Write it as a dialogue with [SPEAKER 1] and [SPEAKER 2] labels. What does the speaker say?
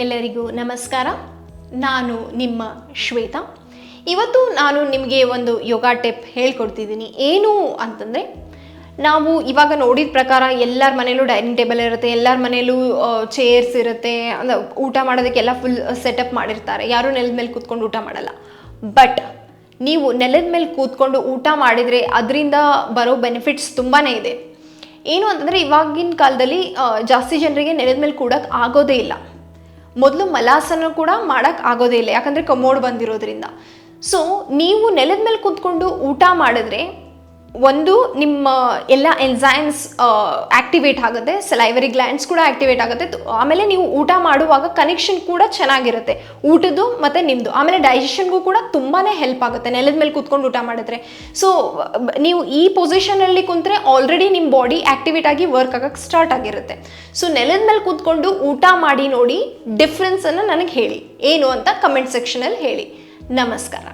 [SPEAKER 1] ಎಲ್ಲರಿಗೂ ನಮಸ್ಕಾರ. ನಾನು ನಿಮ್ಮ ಶ್ವೇತಾ. ಇವತ್ತು ನಾನು ನಿಮಗೆ ಒಂದು ಯೋಗ ಟಿಪ್ ಹೇಳ್ಕೊಡ್ತಿದ್ದೀನಿ. ಏನು ಅಂತಂದರೆ, ನಾವು ಇವಾಗ ನೋಡಿದ ಪ್ರಕಾರ ಎಲ್ಲರ ಮನೇಲೂ ಡೈನಿಂಗ್ ಟೇಬಲ್ ಇರುತ್ತೆ, ಎಲ್ಲರ ಮನೇಲೂ ಚೇರ್ಸ್ ಇರುತ್ತೆ, ಅಂದರೆ ಊಟ ಮಾಡೋದಕ್ಕೆಲ್ಲ ಫುಲ್ ಸೆಟಪ್ ಮಾಡಿರ್ತಾರೆ. ಯಾರೂ ನೆಲದ ಮೇಲೆ ಕೂತ್ಕೊಂಡು ಊಟ ಮಾಡಲ್ಲ. ಬಟ್ ನೀವು ನೆಲದ ಮೇಲೆ ಕೂತ್ಕೊಂಡು ಊಟ ಮಾಡಿದರೆ ಅದರಿಂದ ಬರೋ ಬೆನಿಫಿಟ್ಸ್ ತುಂಬಾ ಇದೆ. ಏನು ಅಂತಂದರೆ, ಇವಾಗಿನ ಕಾಲದಲ್ಲಿ ಜಾಸ್ತಿ ಜನರಿಗೆ ನೆಲದ ಮೇಲೆ ಕೂಡಕ್ಕೆ ಆಗೋದೇ ಇಲ್ಲ. ಮೊದಲು ಮಲಾಸನ ಕೂಡ ಮಾಡೋಕ್ಕೆ ಆಗೋದೇ ಇಲ್ಲ, ಯಾಕಂದರೆ ಕಮೋಡ್ ಬಂದಿರೋದ್ರಿಂದ. ಸೊ ನೀವು ನೆಲದ ಮೇಲೆ ಕೂತ್ಕೊಂಡು ಊಟ ಮಾಡಿದ್ರೆ ಒಂದು ನಿಮ್ಮ ಎಲ್ಲ ಎನ್ಸೈಮ್ಸ್ ಆ್ಯಕ್ಟಿವೇಟ್ ಆಗುತ್ತೆ, ಸಲೈವರಿ ಗ್ಲ್ಯಾಂಡ್ಸ್ ಕೂಡ ಆ್ಯಕ್ಟಿವೇಟ್ ಆಗುತ್ತೆ. ಆಮೇಲೆ ನೀವು ಊಟ ಮಾಡುವಾಗ ಕನೆಕ್ಷನ್ ಕೂಡ ಚೆನ್ನಾಗಿರುತ್ತೆ, ಊಟದ್ದು ಮತ್ತು ನಿಮ್ಮದು. ಆಮೇಲೆ ಡೈಜೆಷನ್ಗೂ ಕೂಡ ತುಂಬಾ ಹೆಲ್ಪ್ ಆಗುತ್ತೆ ನೆಲದ ಮೇಲೆ ಕೂತ್ಕೊಂಡು ಊಟ ಮಾಡಿದ್ರೆ. ಸೊ ನೀವು ಈ ಪೊಸಿಷನಲ್ಲಿ ಕುಂತ್ರೆ ಆಲ್ರೆಡಿ ನಿಮ್ಮ ಬಾಡಿ ಆ್ಯಕ್ಟಿವೇಟ್ ಆಗಿ ವರ್ಕ್ ಆಗೋಕ್ಕೆ ಸ್ಟಾರ್ಟ್ ಆಗಿರುತ್ತೆ. ಸೊ ನೆಲದ ಮೇಲೆ ಕೂತ್ಕೊಂಡು ಊಟ ಮಾಡಿ ನೋಡಿ, ಡಿಫ್ರೆನ್ಸನ್ನು ನನಗೆ ಹೇಳಿ, ಏನು ಅಂತ ಕಮೆಂಟ್ ಸೆಕ್ಷನಲ್ಲಿ ಹೇಳಿ. ನಮಸ್ಕಾರ.